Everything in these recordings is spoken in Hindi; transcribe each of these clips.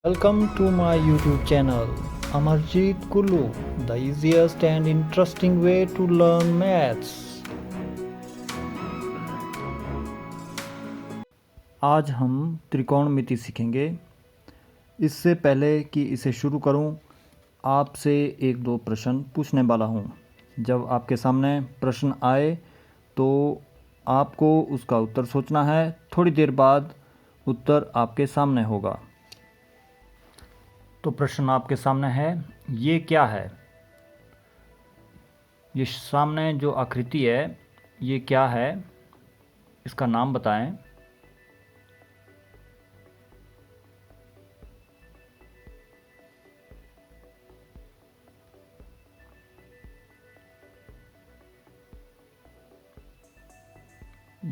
Welcome to my YouTube channel, Amarjeet Kulu, the easiest and interesting way to learn maths. आज हम त्रिकोणमिति सीखेंगे। इससे पहले कि इसे शुरू करूं, आपसे एक दो प्रश्न पूछने वाला हूं। जब आपके सामने प्रश्न आए तो आपको उसका उत्तर सोचना है। थोड़ी देर बाद उत्तर आपके सामने होगा। तो प्रश्न आपके सामने है, ये क्या है? ये सामने जो आकृति है ये क्या है? इसका नाम बताएं।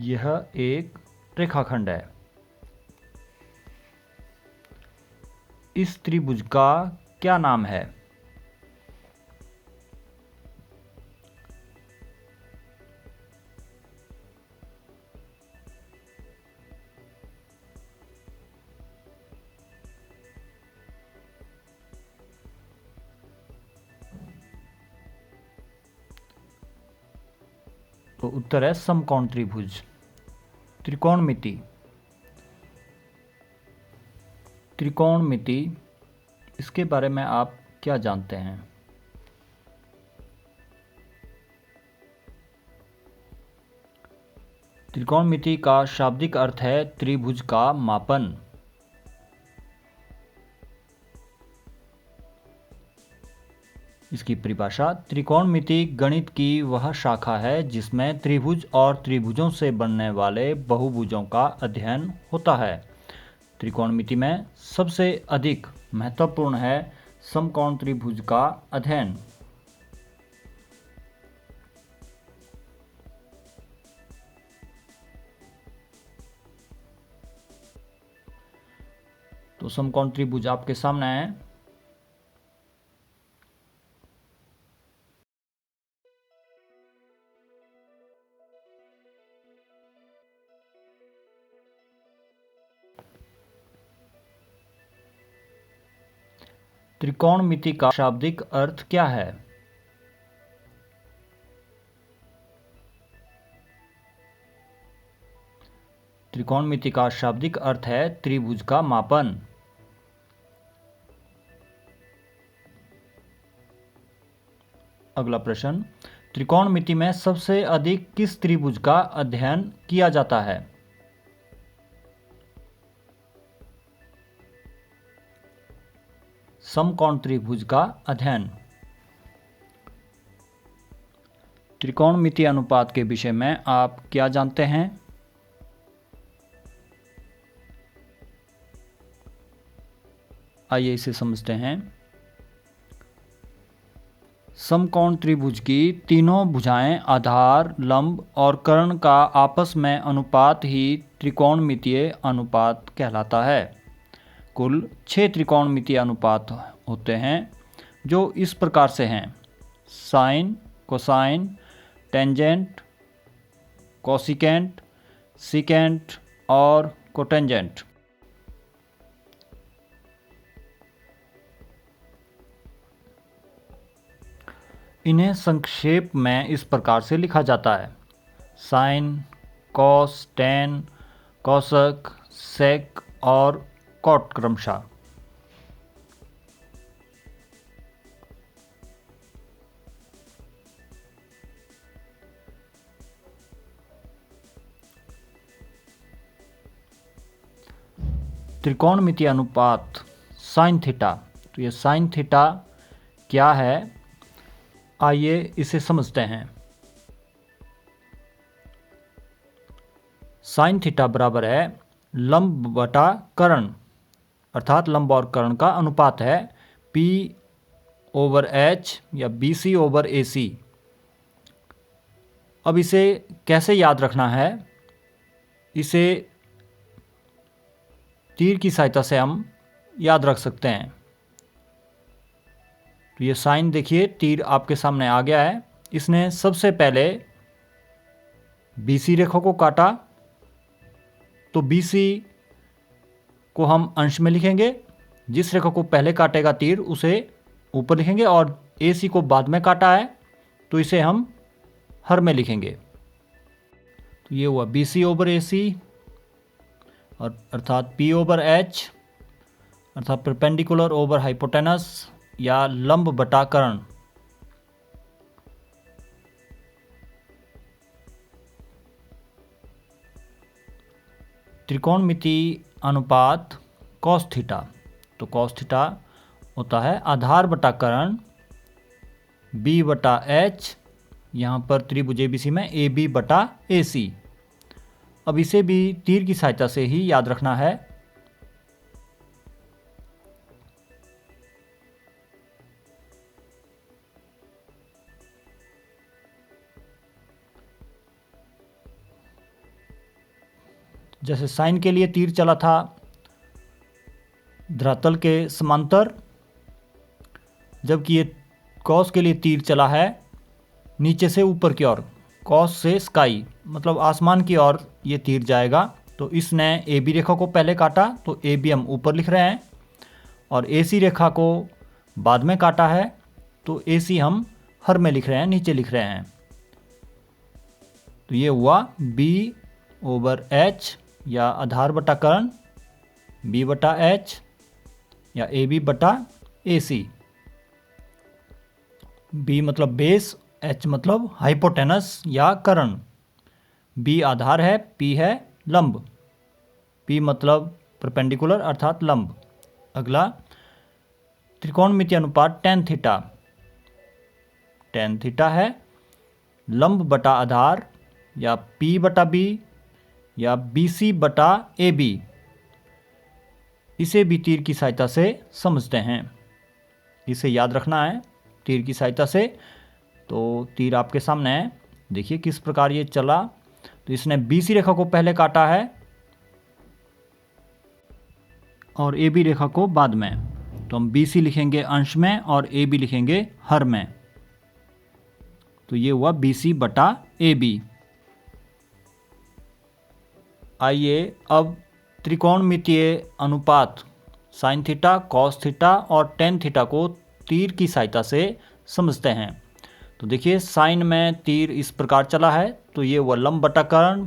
यह एक रेखाखंड है। इस त्रिभुज का क्या नाम है? तो उत्तर है समकोण त्रिभुज। त्रिकोणमिति। त्रिकोणमिति, इसके बारे में आप क्या जानते हैं? त्रिकोणमिति का शाब्दिक अर्थ है त्रिभुज का मापन। इसकी परिभाषा, त्रिकोणमिति गणित की वह शाखा है जिसमें त्रिभुज और त्रिभुजों से बनने वाले बहुभुजों का अध्ययन होता है। त्रिकोणमिति में सबसे अधिक महत्वपूर्ण है समकोण त्रिभुज का अध्ययन। तो समकोण त्रिभुज आपके सामने है। त्रिकोणमिति का शाब्दिक अर्थ क्या है? त्रिकोणमिति का शाब्दिक अर्थ है त्रिभुज का मापन। अगला प्रश्न, त्रिकोणमिति में सबसे अधिक किस त्रिभुज का अध्ययन किया जाता है? समकोण त्रिभुज का अध्ययन। त्रिकोणमिति अनुपात के विषय में आप क्या जानते हैं? आइए इसे समझते हैं। समकोण त्रिभुज की तीनों भुजाएं आधार, लंब और कर्ण का आपस में अनुपात ही त्रिकोणमितीय अनुपात कहलाता है। कुल 6 त्रिकोणमितीय अनुपात होते हैं जो इस प्रकार से हैं: sine, cosine, tangent, cosecant, secant और कोटेंजेंट। इन्हें संक्षेप में इस प्रकार से लिखा जाता है: sine, cos, tan, cosec, sec और कॉट क्रमशः। त्रिकोणमितीय अनुपात साइन थीटा। तो ये साइन थीटा क्या है, आइए इसे समझते हैं। साइन थीटा बराबर है लंब बटा कर्ण, अर्थात लंब और कर्ण का अनुपात है P/H या BC/AC। अब इसे कैसे याद रखना है? इसे तीर की सहायता से हम याद रख सकते हैं। तो ये साइन देखिए, तीर आपके सामने आ गया है। इसने सबसे पहले BC रेखा को काटा, तो BC को हम अंश में लिखेंगे जिस रेखा को पहले काटेगा तीर उसे ऊपर लिखेंगे, और AC को बाद में काटा है तो इसे हम हर में लिखेंगे। तो ये हुआ BC ओवर AC, और अर्थात P ओवर H, अर्थात परपेंडिकुलर ओवर हाइपोटेनस या लंब बटा कर्ण। त्रिकोणमिति अनुपात कॉस थीटा, तो कॉस थीटा होता है आधार बटा कर्ण B बटा H, यहाँ पर त्रिभुज ABC में AB बटा AC। अब इसे भी तीर की सहायता से ही याद रखना है। जैसे साइन के लिए तीर चला था धरातल के समांतर, जबकि ये कॉस के लिए तीर चला है नीचे से ऊपर की ओर, कॉस से स्काई मतलब आसमान की ओर ये तीर जाएगा। तो इसने AB रेखा को पहले काटा तो AB हम ऊपर लिख रहे हैं, और AC रेखा को बाद में काटा है तो AC हम हर में लिख रहे हैं, नीचे लिख रहे हैं। तो ये हुआ B ओवर H या आधार बटा कर्ण B बटा H या AB बटा AC। B मतलब बेस, H मतलब हाइपोटेनस या कर्ण। B आधार है, P है लंब। P मतलब परपेंडिकुलर अर्थात लंब। अगला त्रिकोणमिति अनुपात tan थीटा। tan थीटा है लंब बटा आधार या P बटा B या BC बटा AB। इसे भी तीर की सहायता से समझते हैं, इसे याद रखना है तीर की सहायता से। तो तीर आपके सामने है, देखिए किस प्रकार ये चला। तो इसने BC रेखा को पहले काटा है और AB रेखा को बाद में। तो हम BC लिखेंगे अंश में और AB लिखेंगे हर में। तो ये हुआ BC बटा AB। आइए अब त्रिकोणमितीय अनुपात साइन थीटा, कॉस थीटा और टेन थीटा को तीर की सहायता से समझते हैं। तो देखिए साइन में तीर इस प्रकार चला है तो ये हुआ लंब बटा कर्ण,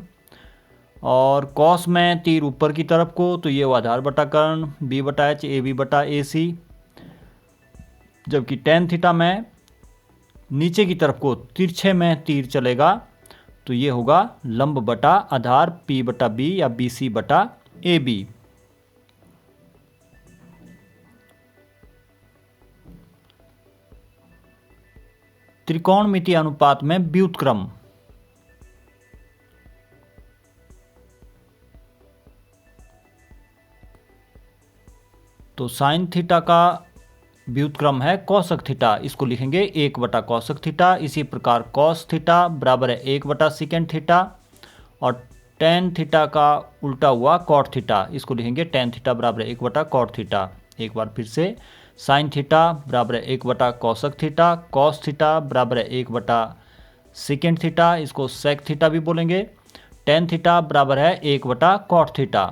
और कॉस में तीर ऊपर की तरफ को तो ये हुआ आधार बटा कर्ण B बटा H AB बटा AC। जबकि टेन थीटा में नीचे की तरफ को तिरछे में तीर चलेगा तो ये होगा लंब बटा आधार P बटा B या BC बटा AB। त्रिकोणमितीय अनुपात में व्युत्क्रम। तो साइन थीटा का व्युत्क्रम है कौसक थीटा, इसको लिखेंगे 1 बटा कौसक थीटा। इसी प्रकार कॉस थीटा बराबर है 1 बटा सेकेंड थीटा, और टेन थीटा का उल्टा हुआ कॉट थीटा, इसको लिखेंगे टेन थीटा बराबर है 1 बटा कॉट थीटा। एक बार फिर से साइन थीटा बराबर है 1 बटा कौसक थीटा, कॉस थीटा बराबर है 1 बटा सेकेंड थीटा, इसको सेक थीटा भी बोलेंगे। टेन थीटा बराबर है 1 बटा कॉट थीटा।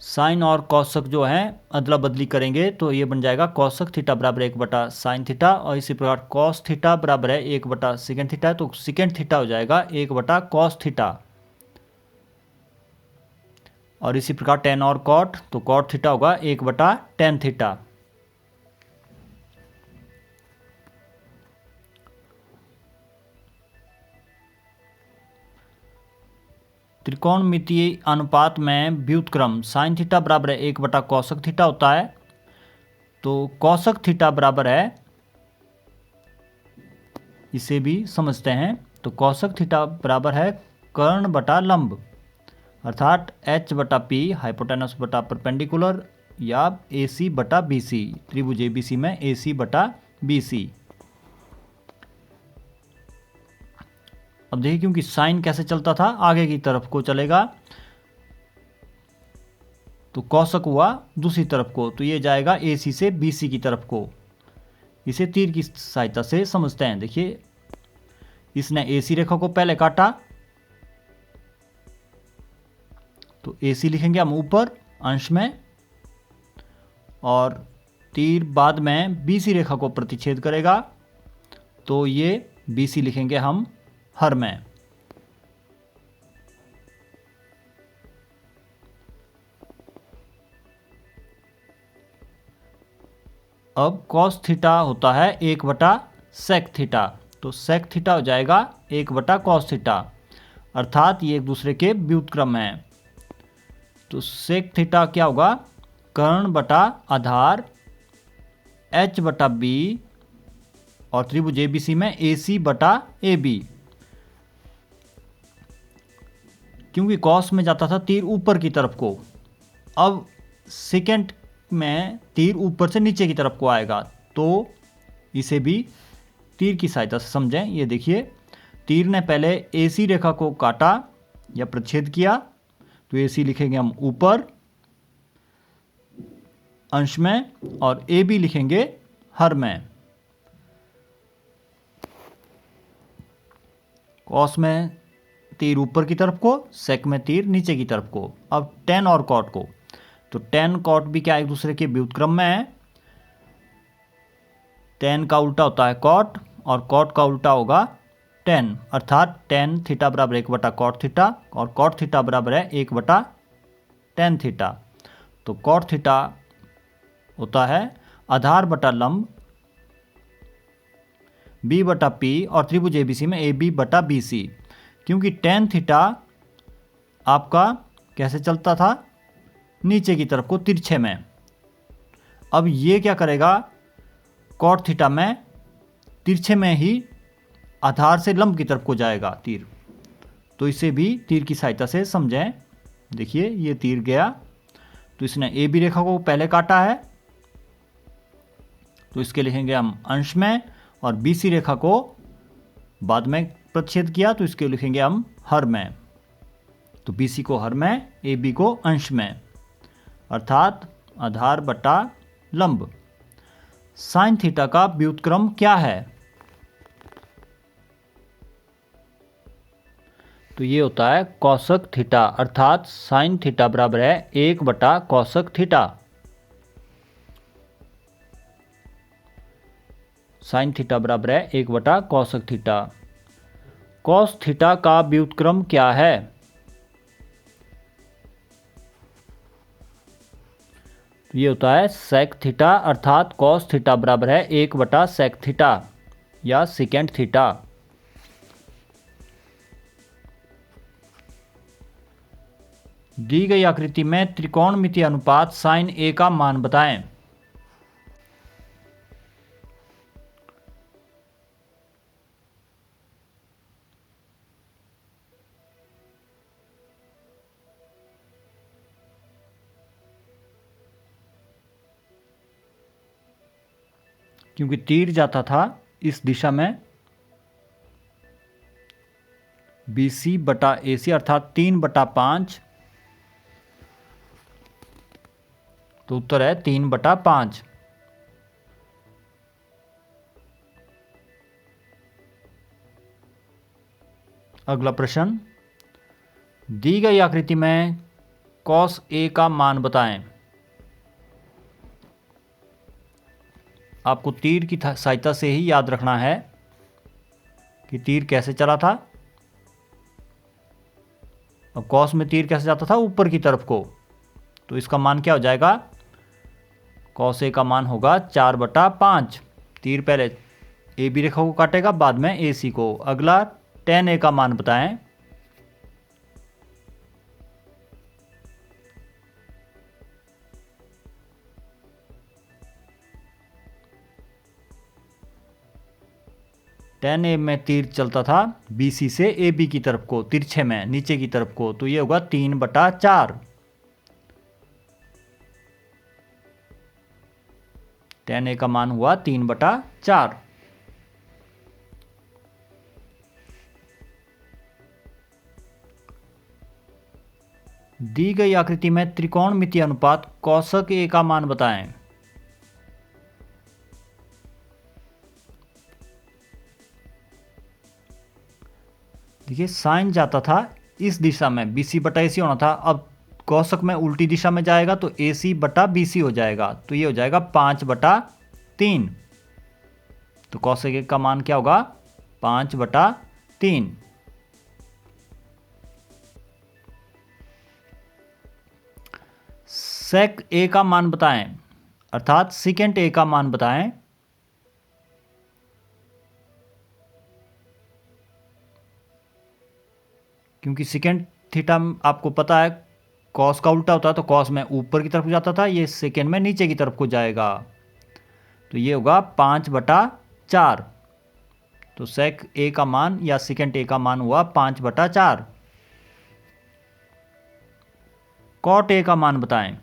साइन और कौसक जो हैं अदला बदली करेंगे तो ये बन जाएगा कौसक थीटा बराबर 1 बटा साइन थीटा, और इसी प्रकार कॉस थीटा बराबर है 1 बटा सेकेंड थीटा, तो सेकेंड थीटा हो जाएगा 1 बटा कॉस थीटा। और इसी प्रकार टेन और कॉट, तो कॉट थीटा होगा 1 बटा टेन थीटा। त्रिकोणमितीय अनुपात में व्युत्क्रम साइन थीटा बराबर है 1 बटा कौसक थीटा होता है। तो कौसक थीटा बराबर है, इसे भी समझते हैं। तो कौसक थीटा बराबर है कर्ण बटा लंब, अर्थात H बटा P हाइपोटेनस बटा परपेंडिकुलर या AC बटा BC। त्रिभुज ABC में AC बटा BC। अब देखिए क्योंकि साइन कैसे चलता था, आगे की तरफ को चलेगा, तो कौसक हुआ दूसरी तरफ को, तो ये जाएगा AC से BC की तरफ को। इसे तीर की सहायता से समझते हैं। देखिए इसने AC रेखा को पहले काटा तो AC लिखेंगे हम ऊपर अंश में, और तीर बाद में बीसी रेखा को प्रतिच्छेद करेगा, तो ये बीसी लिखेंगे हम हर में। अब कॉस थीटा होता है 1/sec थीटा, तो सेक थीटा हो जाएगा 1/cos थीटा, अर्थात ये एक दूसरे के व्युत्क्रम हैं। तो सेक थीटा क्या होगा, कर्ण बटा आधार h/b और त्रिभुज ABC में AC/AB। क्योंकि कॉस में जाता था तीर ऊपर की तरफ को, अब सेकेंड में तीर ऊपर से नीचे की तरफ को आएगा, तो इसे भी तीर की सहायता से समझें। ये देखिए, तीर ने पहले AC रेखा को काटा या प्रतिच्छेद किया, तो AC लिखेंगे हम ऊपर अंश में और AB लिखेंगे हर में। कॉस में तीर ऊपर की तरफ को, सेक में तीर नीचे की तरफ को। अब टेन और कॉट को, तो टेन कॉट भी क्या एक दूसरे के व्युत्क्रम में है। टेन का उल्टा होता है कॉट और कॉट का उल्टा होगा टेन, अर्थात टेन थीटा बराबर 1/cot थीटा और कॉट थीटा बराबर है 1/tan थीटा। तो कॉट थीटा होता है आधार बटा लंब B/P और त्रिभुज ABC में AB/BC। क्योंकि tan थीटा आपका कैसे चलता था, नीचे की तरफ को तिरछे में। अब ये क्या करेगा, कॉट थीटा में तिरछे में ही आधार से लंब की तरफ को जाएगा तीर, तो इसे भी तीर की सहायता से समझें। देखिए, ये तीर गया, तो इसने AB रेखा को पहले काटा है, तो इसके लिखेंगे हम अंश में, और BC रेखा को बाद में प्रतिच्छेद किया, तो इसके लिखेंगे हम हर में। तो BC को हर में, AB को अंश में, अर्थात आधार बटा लंब। साइन थीटा का व्युत्क्रम क्या है, तो ये होता है कोसक थीटा, अर्थात साइन थीटा बराबर है 1/cosec थीटा। साइन थीटा बराबर है 1/cosec थीटा। कॉस थीटा का व्युत्क्रम क्या है, ये होता है सेक थीटा, अर्थात कॉस थीटा बराबर है 1/sec थीटा या सेकेंड थीटा। दी गई आकृति में त्रिकोणमितीय अनुपात sin A का मान बताएं। क्योंकि तीर जाता था इस दिशा में BC/AC, अर्थात 3/5, तो उत्तर है 3/5। अगला प्रश्न, दी गई आकृति में cos A का मान बताएं। आपको तीर की सहायता से ही याद रखना है कि तीर कैसे चला था। अब कॉस में तीर कैसे जाता था, ऊपर की तरफ को, तो इसका मान क्या हो जाएगा, cos A का मान होगा 4/5। तीर पहले AB रेखा को काटेगा, बाद में AC को। अगला tan A का मान बताएं। tan A में तीर चलता था BC से AB की तरफ को, तिरछे में नीचे की तरफ को, तो ये होगा 3/4। tan A का मान हुआ 3/4। दी गई आकृति में त्रिकोणमितीय अनुपात कोसक A का मान बताएं। देखिए, साइन जाता था इस दिशा में BC/AC होना था, अब कौशक में उल्टी दिशा में जाएगा तो AC बटा BC हो जाएगा, तो ये हो जाएगा 5/3। तो कौशक एक का मान क्या होगा? 5/3। सेक A का मान बताएं, अर्थात सेकेंड A का मान बताएं। क्योंकि सेकेंड थीटा आपको पता है कॉस का उल्टा होता है, तो कॉस में ऊपर की तरफ जाता था, ये सेकेंड में नीचे की तरफ को जाएगा, तो ये होगा 5/4। तो सेक A का मान या सेकेंड A का मान हुआ 5/4। कॉट A का मान बताएं।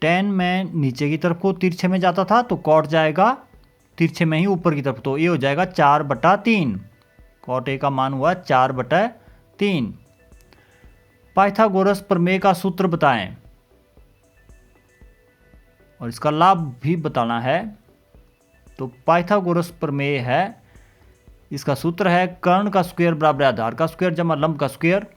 टेन में नीचे की तरफ को तिरछे में जाता था, तो कॉट जाएगा तिरछे में ही ऊपर की तरफ, तो ये हो जाएगा 4/3। कॉट A का मान हुआ 4/3। पाइथागोरस प्रमेय का सूत्र बताएं और इसका लाभ भी बताना है। तो पाइथागोरस प्रमेय है, इसका सूत्र है कर्ण का स्क्वायर बराबर आधार का स्क्वायर जमा लंब का स्क्वायर।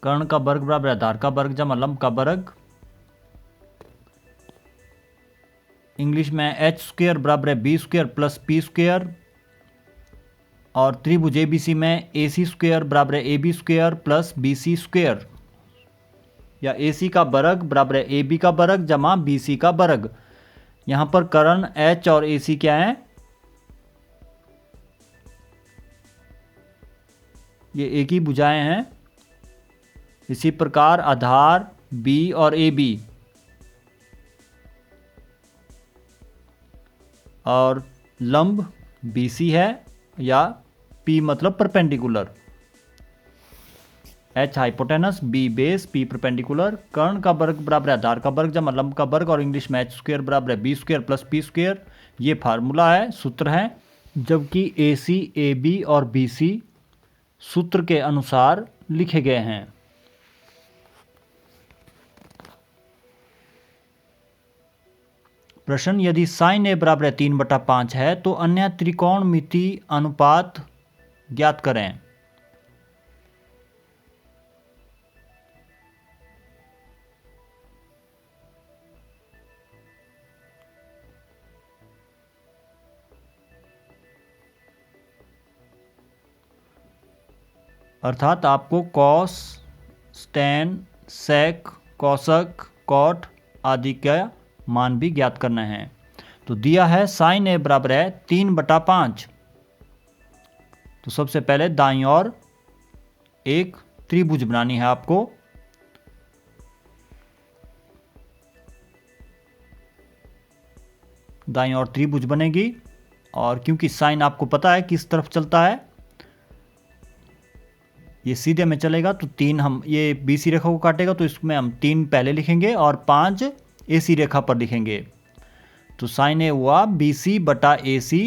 कर्ण का वर्ग बराबर आधार का वर्ग जमा लंब का वर्ग। इंग्लिश में h² बराबर है b² प्लस p²। और त्रिभुज ABC में AC² बराबर है AB² प्लस BC², या AC का वर्ग बराबर है AB का वर्ग जमा BC का वर्ग। यहाँ पर कर्ण H और AC क्या है? ये एक ही भुजाएं हैं। इसी प्रकार आधार B और AB और लंब BC है, या P मतलब perpendicular. H hypotenuse, B base, P perpendicular. कर्ण का वर्ग बराबर है आधार का वर्ग जमा लंब का वर्ग, और इंग्लिश में h² बराबर है b² प्लस p²। ये फार्मूला है, सूत्र है। जबकि AC, AB और BC सूत्र के अनुसार लिखे गए हैं। प्रश्न, यदि sin A बराबर है 3/5 है तो अन्य त्रिकोणमिति अनुपात ज्ञात करें। अर्थात आपको कॉस, स्टैन, सेक, कौशक, कॉट आदि का मान भी ज्ञात करना है। तो दिया है sin A बराबर है 3/5। तो सबसे पहले दाईं ओर एक त्रिभुज बनानी है आपको। दाईं ओर त्रिभुज बनेगी, और क्योंकि साइन आपको पता है किस तरफ चलता है, ये सीधे में चलेगा, तो 3 हम ये BC रेखा को काटेगा, तो इसमें हम 3 पहले लिखेंगे और 5 AC रेखा पर लिखेंगे। तो साइन A हुआ BC बटा AC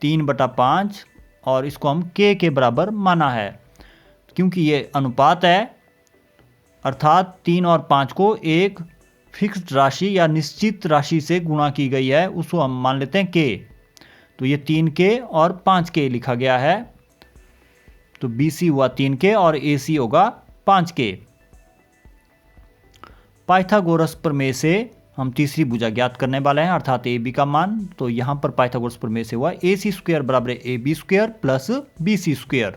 3/5, और इसको हम K के बराबर माना है। क्योंकि ये अनुपात है, अर्थात 3 और 5 को एक फिक्स्ड राशि या निश्चित राशि से गुणा की गई है, उसको हम मान लेते हैं K। तो ये 3K और 5K लिखा गया है। तो BC हुआ 3K और AC होगा 5K। पाइथागोरस प्रमेय से हम तीसरी भुजा ज्ञात करने वाले हैं, अर्थात AB का मान। तो यहाँ पर पाइथागोरस प्रमेय से हुआ AC² बराबर AB² प्लस BC²।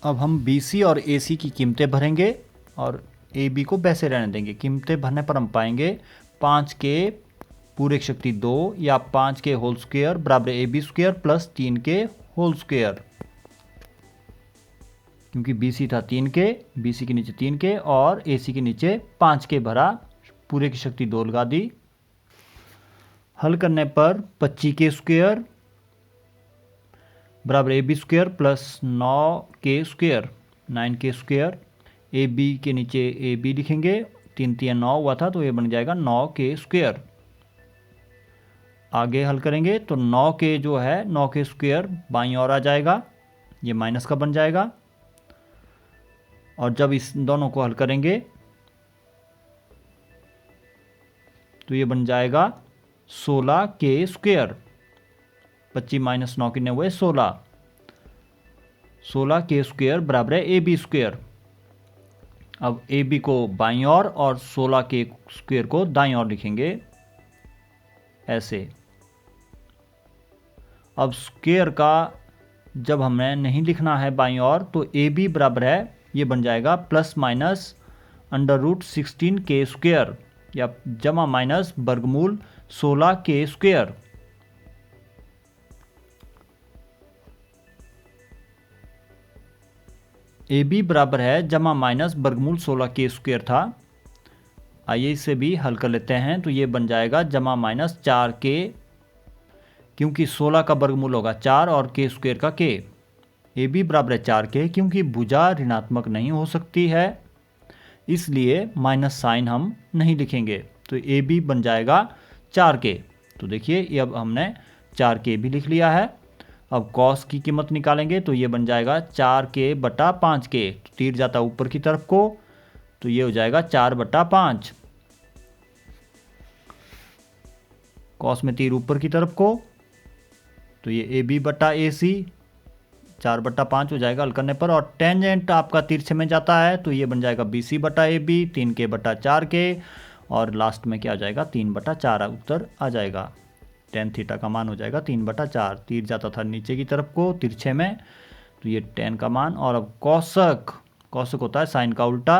अब हम BC और AC की कीमतें भरेंगे और AB को वैसे रहने देंगे। कीमतें भरने पर हम पाएंगे 5K पूरे की शक्ति 2 या 5K होल स्क्वायर बराबर AB² plus 3K whole square. क्योंकि BC था 3K, BC के नीचे 3K और AC के नीचे 5K भरा, पूरे की शक्ति 2 लगा दी। हल करने पर 25K² बराबर AB² plus 9K², 9K²। AB के नीचे AB लिखेंगे, 3 3 9 हुआ था, तो ये बन जाएगा 9K²। आगे हल करेंगे तो 9K जो है 9K² बाईं ओर आ जाएगा, ये माइनस का बन जाएगा, और जब इस दोनों को हल करेंगे तो ये बन जाएगा 16k²। 25 माइनस 9 कितने हुए? 16। 16k² बराबर है AB²। अब AB को बाईं ओर और 16k² को दाईं ओर लिखेंगे ऐसे। अब स्क्वायर का जब हमें नहीं लिखना है बाईं ओर तो AB बराबर है, ये बन जाएगा प्लस माइनस √16k² या जमा माइनस वर्गमूल 16k²। AB बराबर है जमा माइनस वर्गमूल 16k² था। आइए इसे भी हल कर लेते हैं। तो ये बन जाएगा जमा माइनस 4k, क्योंकि 16 का वर्गमूल होगा 4 और k² का k। AB बराबर है 4k, क्योंकि भुजा ऋणात्मक नहीं हो सकती है इसलिए माइनस साइन हम नहीं लिखेंगे। तो AB बन जाएगा 4k। तो देखिए ये अब हमने 4k भी लिख लिया है। अब कॉस की कीमत निकालेंगे तो ये बन जाएगा 4k/5k। तो तीर जाता है ऊपर की तरफ को, तो ये हो जाएगा 4/5। कॉस में तीर ऊपर की तरफ को, तो ये AB/AC 4/5 हो जाएगा हल करने पर। और टेंजेंट आपका तिरछे में जाता है तो ये बन जाएगा BC/AB 3k/4k, और लास्ट में क्या आ जाएगा 3/4 उत्तर आ जाएगा। tan थीटा का मान हो जाएगा 3/4। तीर जाता था नीचे की तरफ को तिरछे में, तो ये tan का मान। और अब कौशक, कौशक होता है साइन का उल्टा,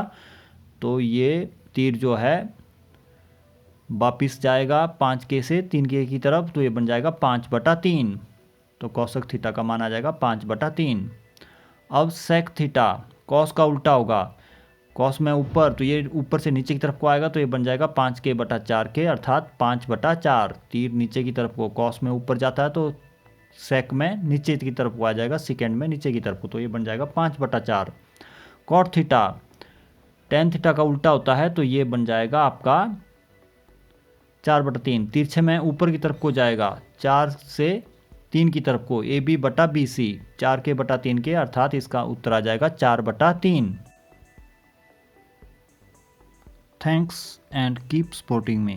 तो ये तीर जो है वापिस जाएगा 5k से 3k की तरफ, तो ये बन जाएगा 5/3। तो कौशक थीटा का मान आ जाएगा 5/3। अब सेक थीटा, कॉस का उल्टा होगा, कॉस में ऊपर, तो ये ऊपर से नीचे की तरफ को आएगा, तो ये बन जाएगा 5k/4k अर्थात 5/4। तीर नीचे की तरफ को, कॉस में ऊपर जाता है तो सेक में नीचे की तरफ को आ जाएगा, सेकेंड में नीचे की तरफ को, तो ये बन जाएगा 5/4। कॉट थीटा, टेन थीटा का उल्टा होता है, तो ये बन जाएगा आपका 4/3। तिरछे में ऊपर की तरफ को जाएगा 4 से 3 की तरफ को, AB/BC 4k/3k अर्थात इसका उत्तर आ जाएगा 4/3। Thanks and keep supporting me.